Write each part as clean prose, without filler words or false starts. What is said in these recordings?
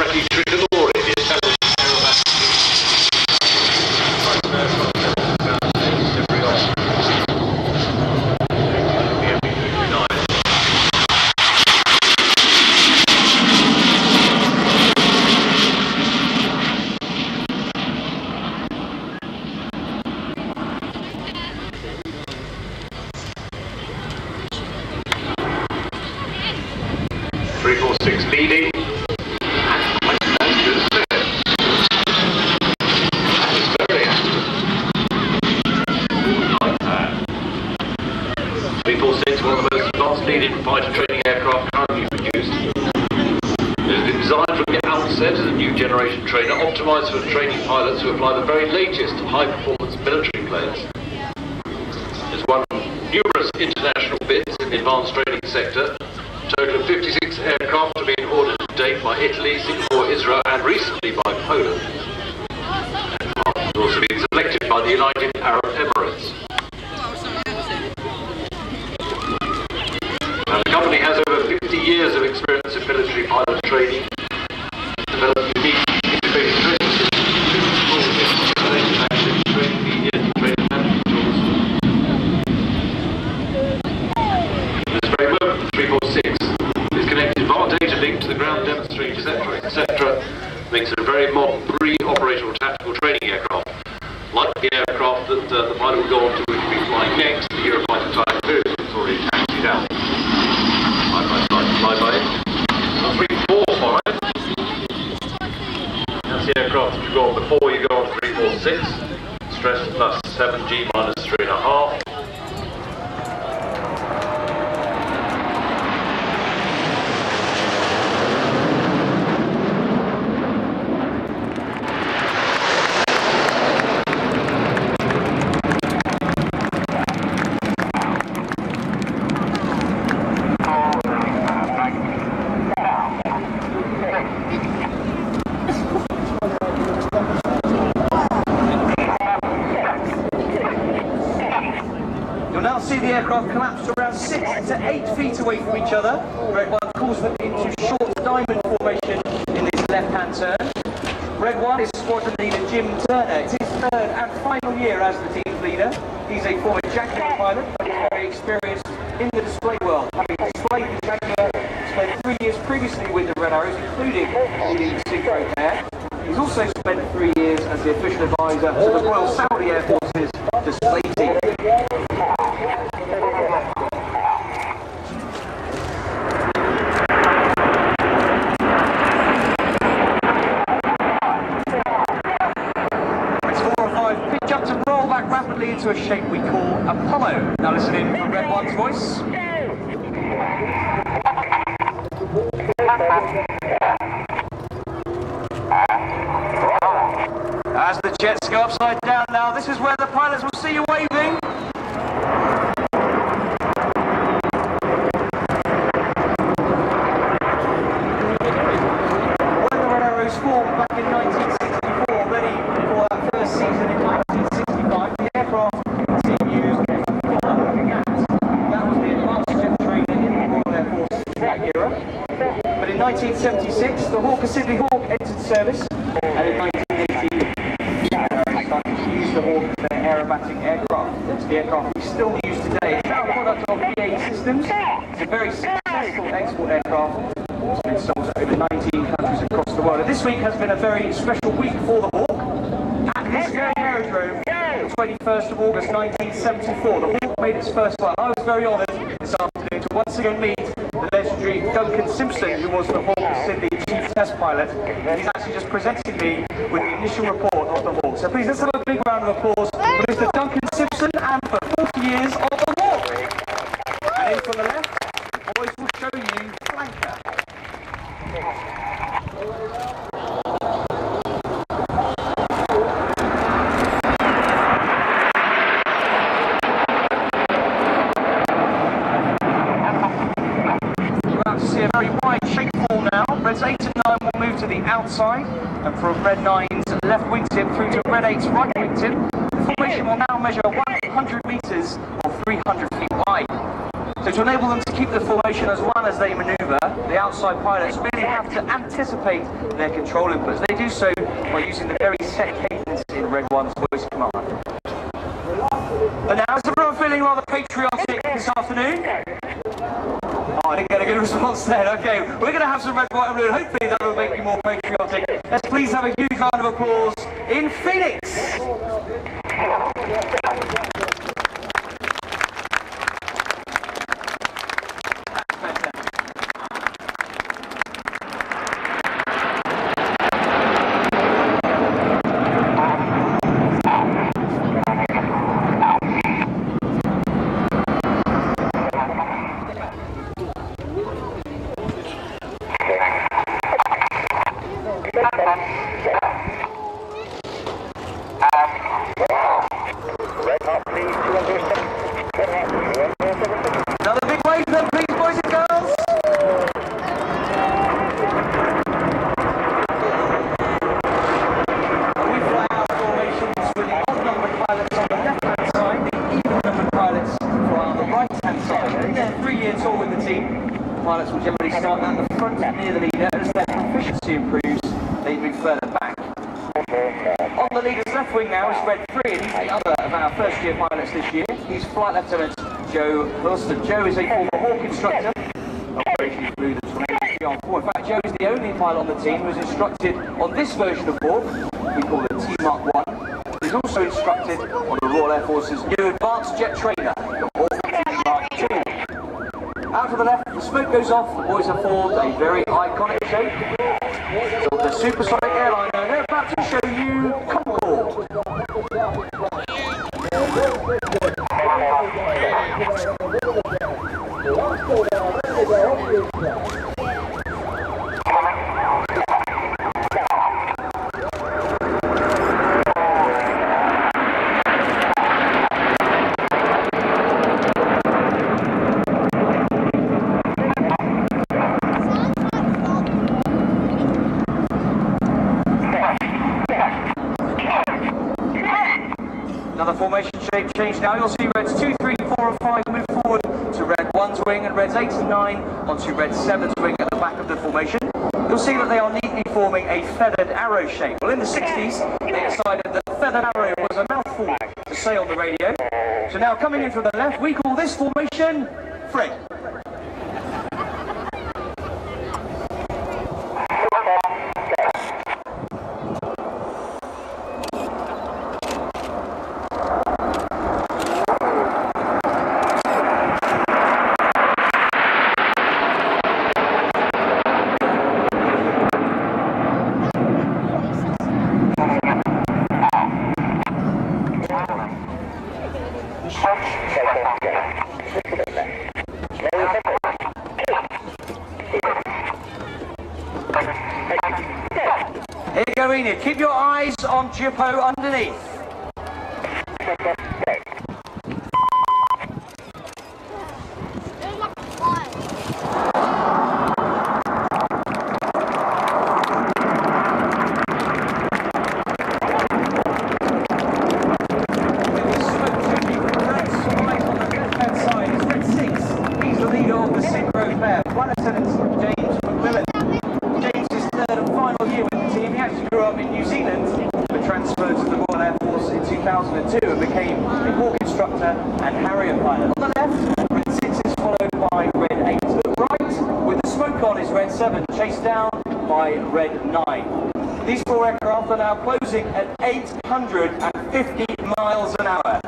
Pretty Tricolore, the Italian aerobatic. 346 leading. And that's good, isn't it? That is very accurate. Like that. 346, one of the most advanced leading fighter training aircraft currently produced. It has been designed from the outset as a new generation trainer, optimised for training pilots who apply the very latest high-performance military planes. It's won numerous international bids in the advanced training sector. A total of 56 aircraft have been ordered to date by Italy, Singapore, Israel and recently by Poland. Aircraft has also been selected by the United Arab Emirates. Now, the company has over 50 years of experience in military pilot training, developed unique integrated training systems, training media, training management tools. This very moment, the 346 is connected via data link to the ground demonstrators, etc. Makes it a very modern pre-operational tactical training aircraft, like the aircraft that the pilot will go on to be flying next, the Eurofighter Type 2. It's already taxied out. Fly by it. 345. That's the aircraft you go on before you go on 346. Stress plus 7G minus 3.5. Now see the aircraft collapse to around 6 to 8 feet away from each other. Red 1 calls them into short diamond formation in this left-hand turn. Red 1 is squadron leader Jim Turner. It's his third and final year as the team's leader. He's a former Jaguar pilot, but he's very experienced in the display world, having displayed the Jaguar, spent 3 years previously with the Red Arrows, including leading the synchro pair. He's also spent 3 years as the official advisor to the Royal Saudi Air Force's display team. Pitch up to roll back rapidly into a shape we call Apollo. Now listen in for Red 1's voice. As the jets go upside down now, this is where the pilots will see you waving. When the Red Arrows formed back in 1964, ready for that first season in 1965, the aircraft team used that was the advanced jet trainer in the Royal Air Force in that era. But in 1976, the Hawker Siddeley Hawk entered service, and in 1980, the Hawk as their aerobatic aircraft. It's the aircraft we still use today. It's now a product of BAE Systems. It's a very successful export aircraft. It's been sold to over 19 countries across the world. And this week has been a very special week for the Hawk. At this very aerodrome, the 21st of August 1974, the Hawk made its first flight. I was very honoured this afternoon to once again meet the legendary Duncan Simpson, who was the Hawker Siddeley chief test pilot. He's actually just presented me with the initial report of the Hawk. So please let's have a big round of applause for Mr. Duncan Simpson and for 40 years of the Hawk. And in from the left, the boys will show you Flanker. A very wide shape fall now. Reds 8 and 9 will move to the outside, and from Red 9's left wingtip through to Red 8's right wingtip, the formation will now measure 100 metres or 300 feet wide. So to enable them to keep the formation as one as they manoeuvre, the outside outside pilots really have to anticipate their control inputs. They do so by using the very set cadence in Red 1's voice command. And now, is everyone feeling rather patriotic this afternoon? Oh, I didn't get a good response then. Okay, we're going to have some red, white and blue, and hopefully that will make you more patriotic. Let's please have a huge round of applause in Phoenix! Another big wave then, please, boys and girls. We fly our formations with the odd-numbered pilots on the left-hand side, the even-numbered pilots fly on the right-hand side. In their 3-year tour with the team, the pilots will generally start at the front near the leader, and as their proficiency improves, they move further back. On the leader's left wing now is Red 3, and he's the other of our first-year pilots this year. He's Flight Lieutenant Joe Hurston. Joe is a former Hawk instructor. Operations flew the Tornado on 4. In fact, Joe is the only pilot on the team who was instructed on this version of Hawk. We call it T-Mark 1. He's also instructed on the Royal Air Force's new advanced jet trainer, the Hawk T-Mark 2. Out to the left, the smoke goes off. The boys have formed a very iconic shape. So the supersonic airliner, they're about to show you Concorde. Another formation shape change now. You'll see Reds 2, 3, 4 and 5 move forward to Red 1's wing, and Reds 8 and 9 onto Red 7's wing at the back of the formation. You'll see that they are neatly forming a feathered arrow shape. Well, in the 60s, they decided that feathered arrow was a mouthful to say on the radio. So now coming in from the left, we call this formation Fred. Here you go, Enid. Keep your eyes on Jippo underneath. And became a Hawk instructor and Harrier pilot. On the left, Red 6 is followed by Red 8. To the right, with the smoke on, is Red 7, chased down by Red 9. These 4 aircraft are now closing at 850 miles an hour.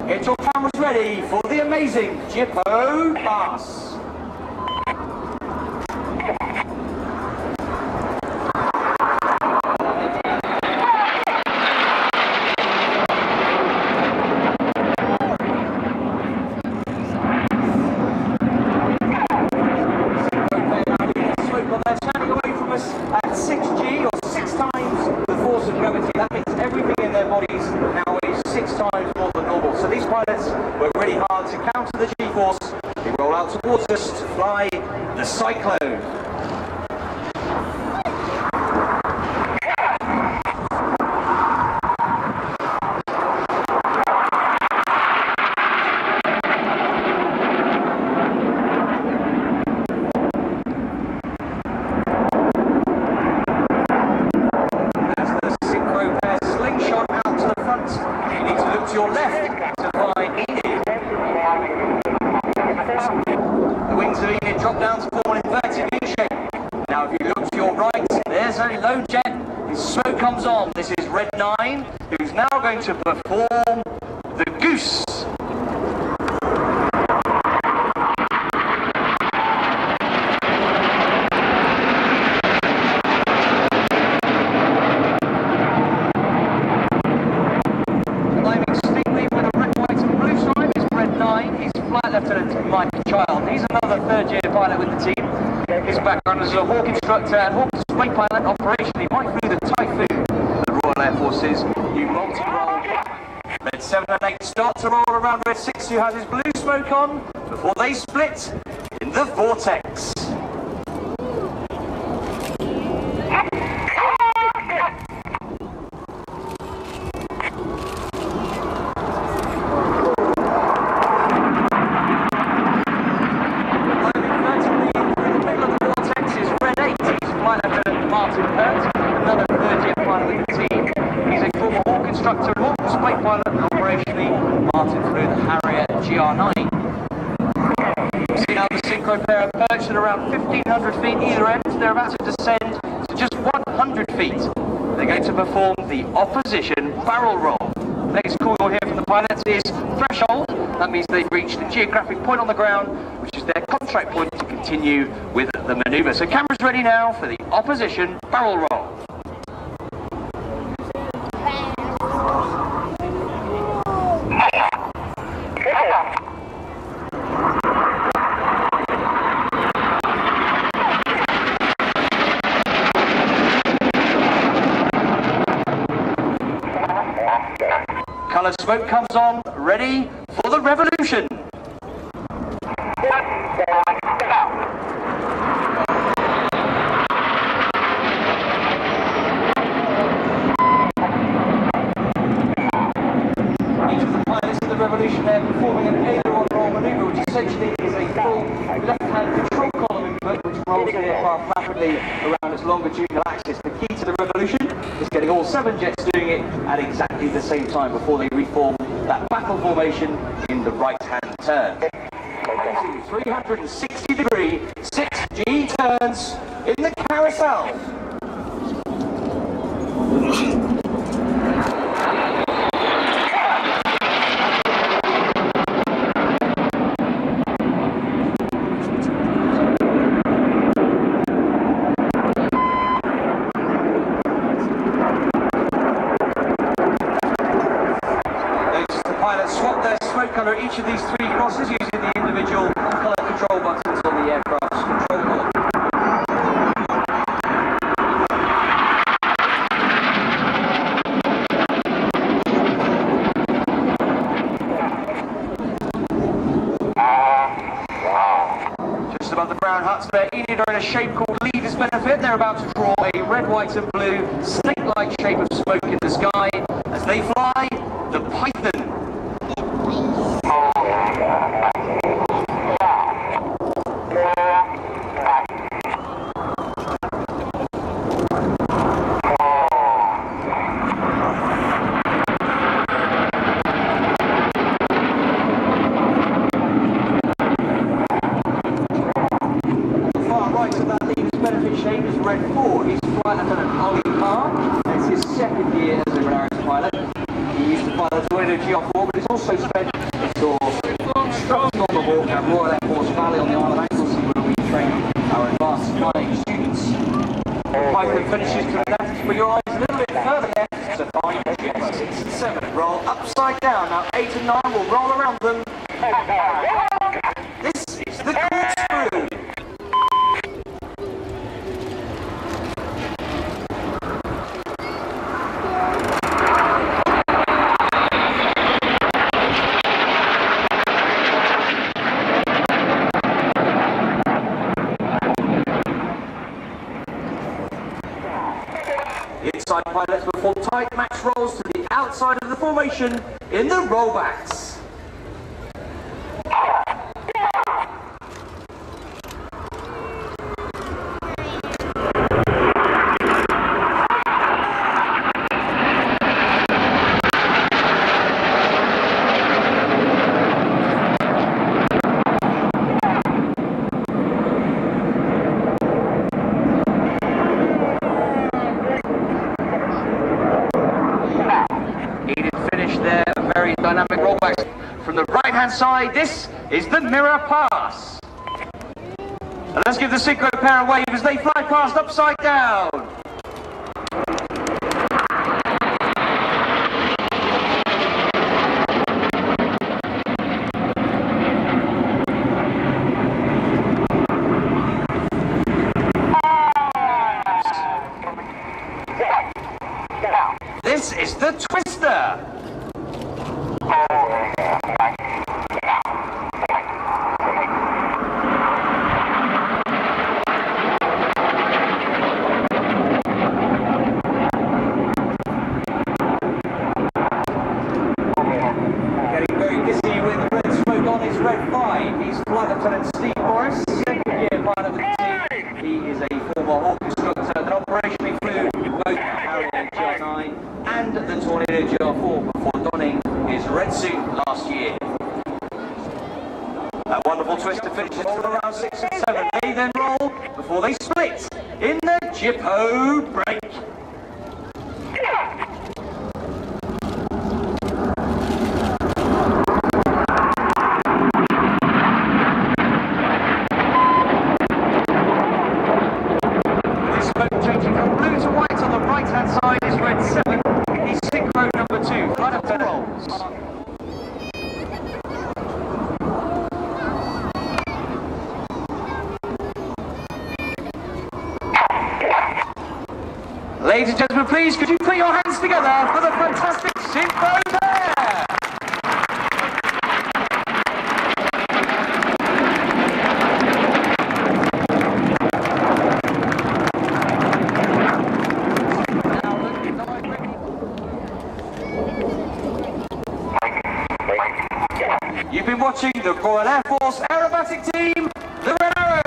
Get your cameras ready for the amazing Jippo pass. At 6G, or 6 times the force of gravity. That means everything in their bodies now weighs 6 times more than normal. So these pilots work really hard to counter the G-force. They roll out to water comes on. This is Red 9, who's now going to perform the Goose. He's another third-year pilot with the team. His background as a Hawk instructor and Hawk display pilot operationally right through the Typhoon, the Royal Air Force's new multi-role. Red 7 and 8 start to roll around Red 6, who has his blue smoke on, before they split in the Vortex. Another third-year pilot with the team. He's a former Hawk instructor and Hawk display pilot, and operationally Martin flew the Harrier GR9. See now the synchro pair are perched at around 1,500 feet either end. They're about to descend to just 100 feet. They're going to perform the opposition barrel roll. Next call you'll hear from the pilots is threshold. That means they've reached the geographic point on the ground, which is their contract point to continue with the manoeuvre. So cameras ready now for the opposition barrel roll. Colour smoke comes on, ready for the revolution. Each of the pilots in the revolution there performing an aileron roll manoeuvre, which essentially is a full left-hand control column input which rolls the aircraft rapidly around its longitudinal axis. The key to the revolution is getting all 7 jets doing it at exactly the same time before they reform that battle formation in the right-hand turn. 360-degree 6G turns in the carousel. Swap their smoke colour at each of these 3 crosses using the individual colour control buttons on the aircraft's control column. Just above the brown huts there, Enid are in a shape called Leader's Benefit. They're about to draw a red, white and blue snake-like shape of smoke in the sky as they fly the Python. Shape is Red 4. He's Flight Lieutenant Ollie Carr. It's his 2nd year as a Polaris pilot. He used to fly the Toyota GR4, but he's also spent his tour instructing on the Hawk at Royal Air Force Valley on the Isle of Anglesey, where we train our advanced flying students. The Python finishes to the left, but your eyes a little bit further left to find jets 6 and 7. Roll upside down. Now 8 and 9 will roll around them. This is the corkscrew. Inside pilots perform tight max rolls to the outside of the formation in the rollbacks. back from the right-hand side. This is the mirror pass. And let's give the synchro pair a wave as they fly past upside down. This is the twister. Getting very busy with the red smoke on his red 5. He's Flight Lieutenant Steve Morris, second year pilot of the team. He is a former Hawk instructor that operationally flew both Harrier GR9 and the Tornado GR4 before donning his red suit last year. That wonderful twister finishes all around 6 and 7. They then roll before they split in the Jippo break. This smoke changing from blue to white on the right hand side is red 7. He's synchro number 2. Flight up to rolls. Ladies and gentlemen, please, could you put your hands together for the fantastic synchro pair? You've been watching the Royal Air Force Aerobatic Team, the Red Arrows.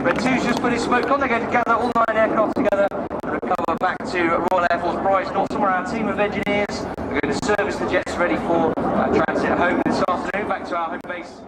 Red 2's just put his smoke on. They're going to gather all 9 aircraft together and recover back to Royal Air Force Prize Norton, where our team of engineers are going to service the jets ready for transit home this afternoon back to our home base.